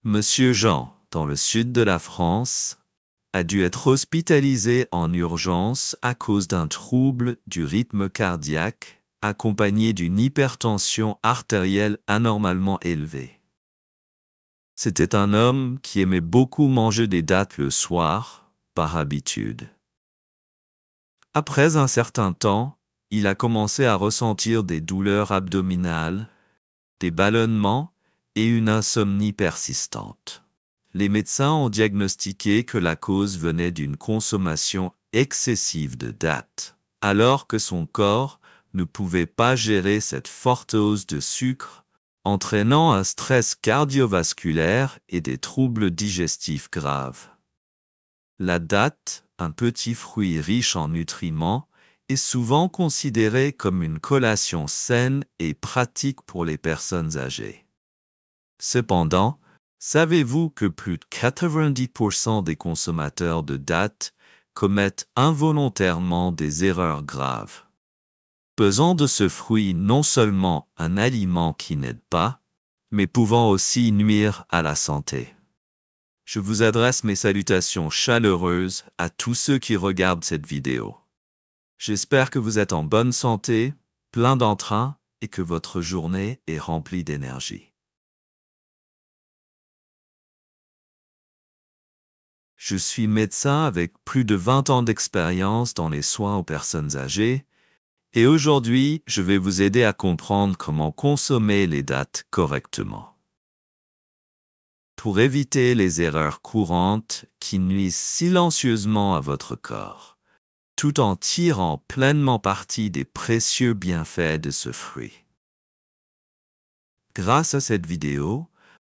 Monsieur Jean, dans le sud de la France, a dû être hospitalisé en urgence à cause d'un trouble du rythme cardiaque accompagné d'une hypertension artérielle anormalement élevée. C'était un homme qui aimait beaucoup manger des dattes le soir, par habitude. Après un certain temps, il a commencé à ressentir des douleurs abdominales, des ballonnements et une insomnie persistante. Les médecins ont diagnostiqué que la cause venait d'une consommation excessive de dattes, alors que son corps ne pouvait pas gérer cette forte hausse de sucre, entraînant un stress cardiovasculaire et des troubles digestifs graves. La date, un petit fruit riche en nutriments, est souvent considérée comme une collation saine et pratique pour les personnes âgées. Cependant, savez-vous que plus de 90% des consommateurs de dattes commettent involontairement des erreurs graves, faisant de ce fruit non seulement un aliment qui n'aide pas, mais pouvant aussi nuire à la santé? Je vous adresse mes salutations chaleureuses à tous ceux qui regardent cette vidéo. J'espère que vous êtes en bonne santé, plein d'entrain et que votre journée est remplie d'énergie. Je suis médecin avec plus de 20 ans d'expérience dans les soins aux personnes âgées et aujourd'hui, je vais vous aider à comprendre comment consommer les dattes correctement. Pour éviter les erreurs courantes qui nuisent silencieusement à votre corps, tout en tirant pleinement parti des précieux bienfaits de ce fruit. Grâce à cette vidéo,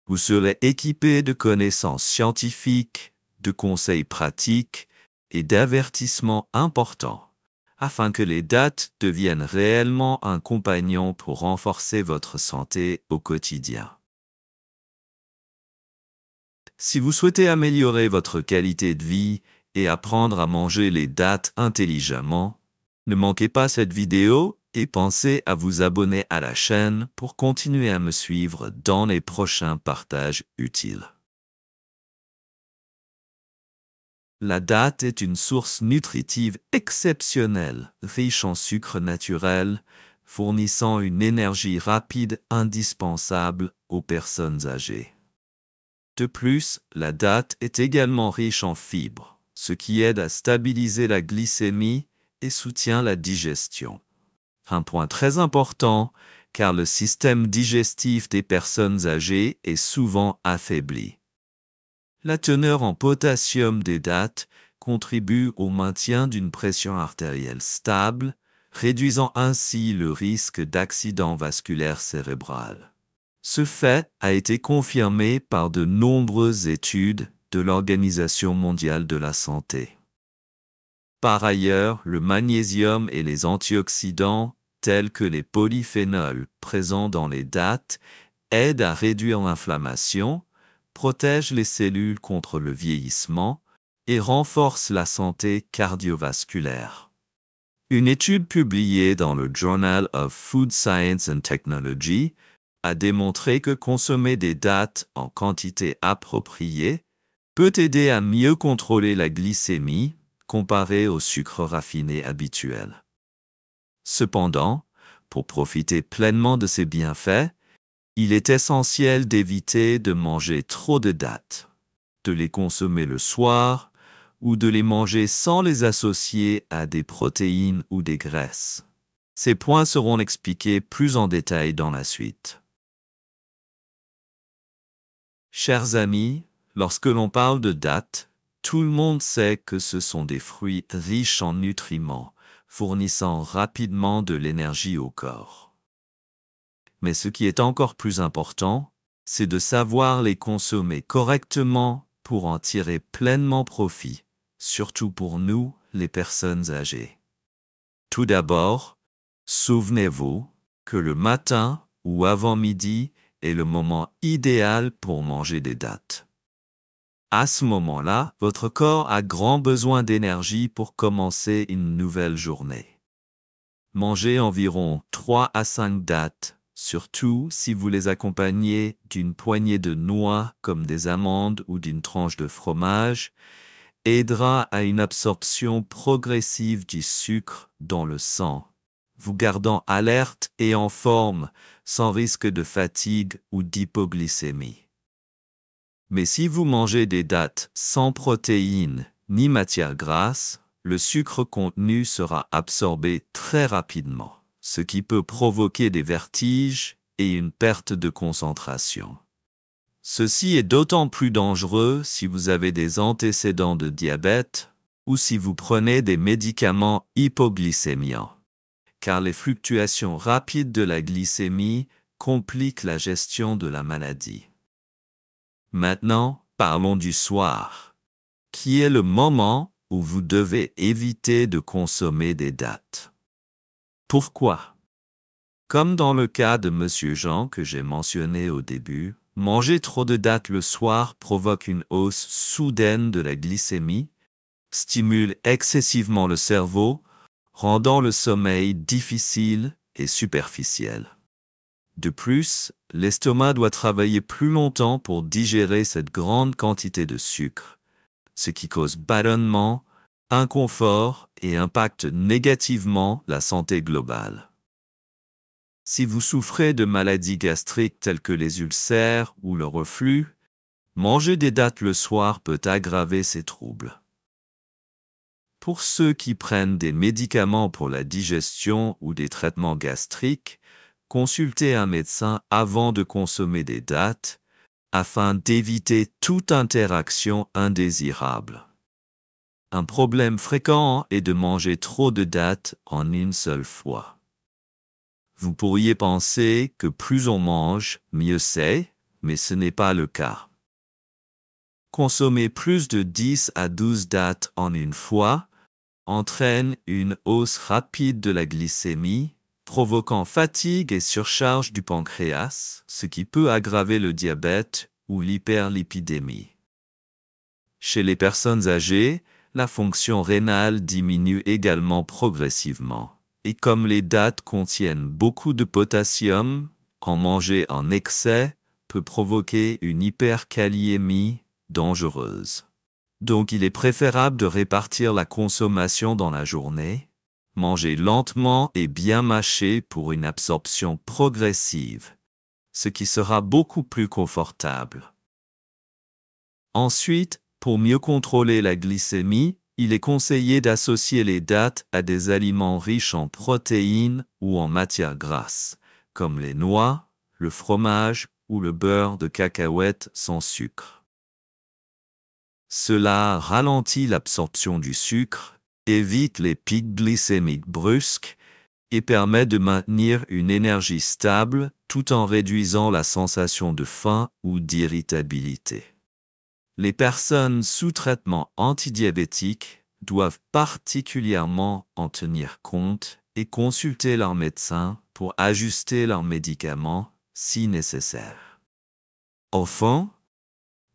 vous serez équipé de connaissances scientifiques, de conseils pratiques et d'avertissements importants, afin que les dattes deviennent réellement un compagnon pour renforcer votre santé au quotidien. Si vous souhaitez améliorer votre qualité de vie et apprendre à manger les dattes intelligemment, ne manquez pas cette vidéo et pensez à vous abonner à la chaîne pour continuer à me suivre dans les prochains partages utiles. La date est une source nutritive exceptionnelle, riche en sucre naturel, fournissant une énergie rapide indispensable aux personnes âgées. De plus, la date est également riche en fibres, ce qui aide à stabiliser la glycémie et soutient la digestion. Un point très important, car le système digestif des personnes âgées est souvent affaibli. La teneur en potassium des dattes contribue au maintien d'une pression artérielle stable, réduisant ainsi le risque d'accident vasculaire cérébral. Ce fait a été confirmé par de nombreuses études de l'Organisation mondiale de la santé. Par ailleurs, le magnésium et les antioxydants, tels que les polyphénols présents dans les dattes, aident à réduire l'inflammation, protègent les cellules contre le vieillissement et renforcent la santé cardiovasculaire. Une étude publiée dans le Journal of Food Science and Technology a démontré que consommer des dattes en quantité appropriée peut aider à mieux contrôler la glycémie comparé au sucre raffiné habituel. Cependant, pour profiter pleinement de ces bienfaits, il est essentiel d'éviter de manger trop de dattes, de les consommer le soir ou de les manger sans les associer à des protéines ou des graisses. Ces points seront expliqués plus en détail dans la suite. Chers amis, lorsque l'on parle de dattes, tout le monde sait que ce sont des fruits riches en nutriments, fournissant rapidement de l'énergie au corps. Mais ce qui est encore plus important, c'est de savoir les consommer correctement pour en tirer pleinement profit, surtout pour nous, les personnes âgées. Tout d'abord, souvenez-vous que le matin ou avant midi est le moment idéal pour manger des dattes. À ce moment-là, votre corps a grand besoin d'énergie pour commencer une nouvelle journée. Mangez environ 3 à 5 dattes surtout si vous les accompagnez d'une poignée de noix comme des amandes ou d'une tranche de fromage, aidera à une absorption progressive du sucre dans le sang, vous gardant alerte et en forme sans risque de fatigue ou d'hypoglycémie. Mais si vous mangez des dattes sans protéines ni matières grasses, le sucre contenu sera absorbé très rapidement, ce qui peut provoquer des vertiges et une perte de concentration. Ceci est d'autant plus dangereux si vous avez des antécédents de diabète ou si vous prenez des médicaments hypoglycémiants, car les fluctuations rapides de la glycémie compliquent la gestion de la maladie. Maintenant, parlons du soir, qui est le moment où vous devez éviter de consommer des dattes. Pourquoi? Comme dans le cas de Monsieur Jean que j'ai mentionné au début, manger trop de dattes le soir provoque une hausse soudaine de la glycémie, stimule excessivement le cerveau, rendant le sommeil difficile et superficiel. De plus, l'estomac doit travailler plus longtemps pour digérer cette grande quantité de sucre, ce qui cause ballonnement, inconfort et impacte négativement la santé globale. Si vous souffrez de maladies gastriques telles que les ulcères ou le reflux, manger des dattes le soir peut aggraver ces troubles. Pour ceux qui prennent des médicaments pour la digestion ou des traitements gastriques, consultez un médecin avant de consommer des dattes afin d'éviter toute interaction indésirable. Un problème fréquent est de manger trop de dattes en une seule fois. Vous pourriez penser que plus on mange, mieux c'est, mais ce n'est pas le cas. Consommer plus de 10 à 12 dattes en une fois entraîne une hausse rapide de la glycémie, provoquant fatigue et surcharge du pancréas, ce qui peut aggraver le diabète ou l'hyperlipidémie. Chez les personnes âgées, la fonction rénale diminue également progressivement. Et comme les dattes contiennent beaucoup de potassium, en manger en excès peut provoquer une hyperkaliémie dangereuse. Donc il est préférable de répartir la consommation dans la journée, manger lentement et bien mâcher pour une absorption progressive, ce qui sera beaucoup plus confortable. Ensuite, pour mieux contrôler la glycémie, il est conseillé d'associer les dattes à des aliments riches en protéines ou en matières grasses, comme les noix, le fromage ou le beurre de cacahuète sans sucre. Cela ralentit l'absorption du sucre, évite les pics glycémiques brusques et permet de maintenir une énergie stable tout en réduisant la sensation de faim ou d'irritabilité. Les personnes sous traitement antidiabétique doivent particulièrement en tenir compte et consulter leur médecin pour ajuster leurs médicaments si nécessaire. Enfin,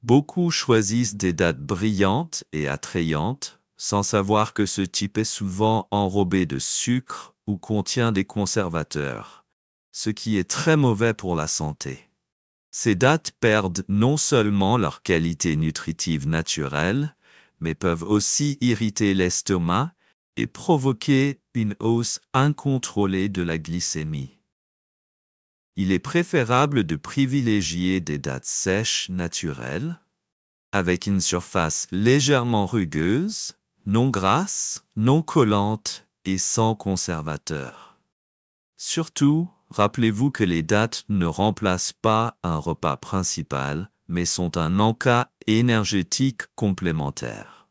beaucoup choisissent des dattes brillantes et attrayantes sans savoir que ce type est souvent enrobé de sucre ou contient des conservateurs, ce qui est très mauvais pour la santé. Ces dattes perdent non seulement leur qualité nutritive naturelle, mais peuvent aussi irriter l'estomac et provoquer une hausse incontrôlée de la glycémie. Il est préférable de privilégier des dattes sèches naturelles, avec une surface légèrement rugueuse, non grasse, non collante et sans conservateur. Surtout, rappelez-vous que les dattes ne remplacent pas un repas principal, mais sont un encas énergétique complémentaire.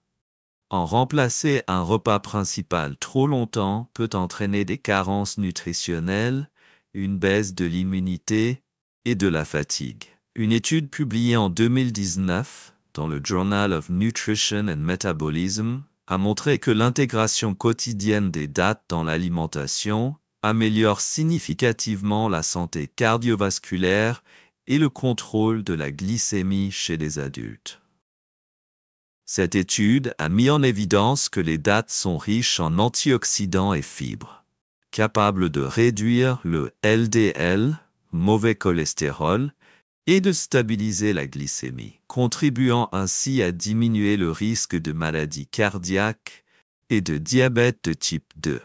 En remplacer un repas principal trop longtemps peut entraîner des carences nutritionnelles, une baisse de l'immunité et de la fatigue. Une étude publiée en 2019 dans le Journal of Nutrition and Metabolism a montré que l'intégration quotidienne des dattes dans l'alimentation améliore significativement la santé cardiovasculaire et le contrôle de la glycémie chez les adultes. Cette étude a mis en évidence que les dattes sont riches en antioxydants et fibres, capables de réduire le LDL, mauvais cholestérol et de stabiliser la glycémie, contribuant ainsi à diminuer le risque de maladies cardiaques et de diabète de type 2.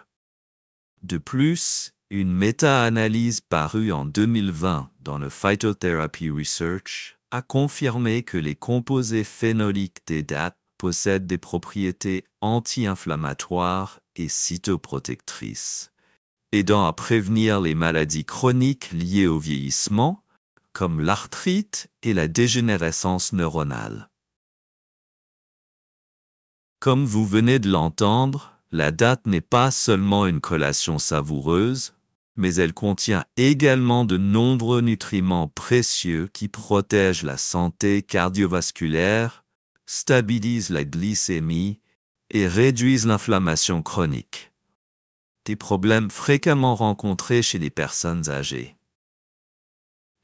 De plus, une méta-analyse parue en 2020 dans le Phytotherapy Research a confirmé que les composés phénoliques des dattes possèdent des propriétés anti-inflammatoires et cytoprotectrices, aidant à prévenir les maladies chroniques liées au vieillissement, comme l'arthrite et la dégénérescence neuronale. Comme vous venez de l'entendre, la datte n'est pas seulement une collation savoureuse, mais elle contient également de nombreux nutriments précieux qui protègent la santé cardiovasculaire, stabilisent la glycémie et réduisent l'inflammation chronique. Des problèmes fréquemment rencontrés chez les personnes âgées.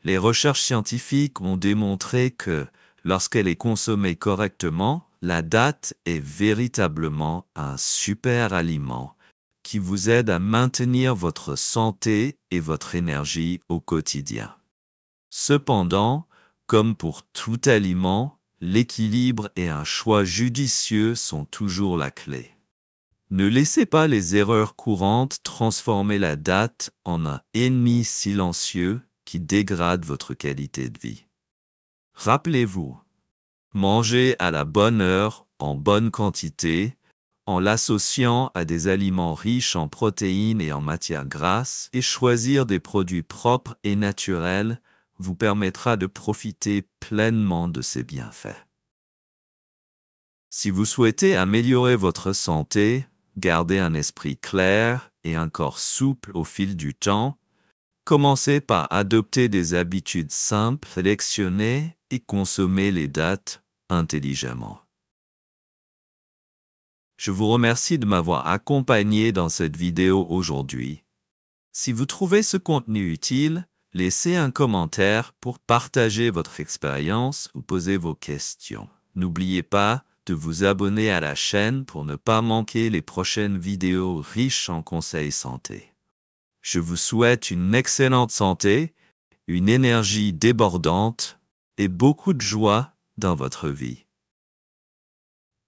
Les recherches scientifiques ont démontré que, lorsqu'elle est consommée correctement, la datte est véritablement un super aliment qui vous aide à maintenir votre santé et votre énergie au quotidien. Cependant, comme pour tout aliment, l'équilibre et un choix judicieux sont toujours la clé. Ne laissez pas les erreurs courantes transformer la datte en un ennemi silencieux qui dégrade votre qualité de vie. Rappelez-vous, mangez à la bonne heure, en bonne quantité, en l'associant à des aliments riches en protéines et en matières grasses, et choisir des produits propres et naturels vous permettra de profiter pleinement de ces bienfaits. Si vous souhaitez améliorer votre santé, garder un esprit clair et un corps souple au fil du temps, commencez par adopter des habitudes simples, sélectionner et consommer les dattes intelligemment. Je vous remercie de m'avoir accompagné dans cette vidéo aujourd'hui. Si vous trouvez ce contenu utile, laissez un commentaire pour partager votre expérience ou poser vos questions. N'oubliez pas de vous abonner à la chaîne pour ne pas manquer les prochaines vidéos riches en conseils santé. Je vous souhaite une excellente santé, une énergie débordante et beaucoup de joie dans votre vie.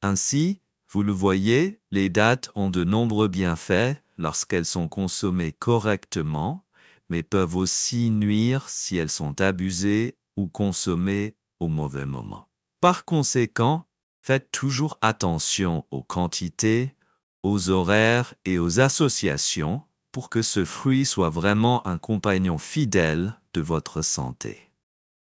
Ainsi, vous le voyez, les dattes ont de nombreux bienfaits lorsqu'elles sont consommées correctement, mais peuvent aussi nuire si elles sont abusées ou consommées au mauvais moment. Par conséquent, faites toujours attention aux quantités, aux horaires et aux associations pour que ce fruit soit vraiment un compagnon fidèle de votre santé.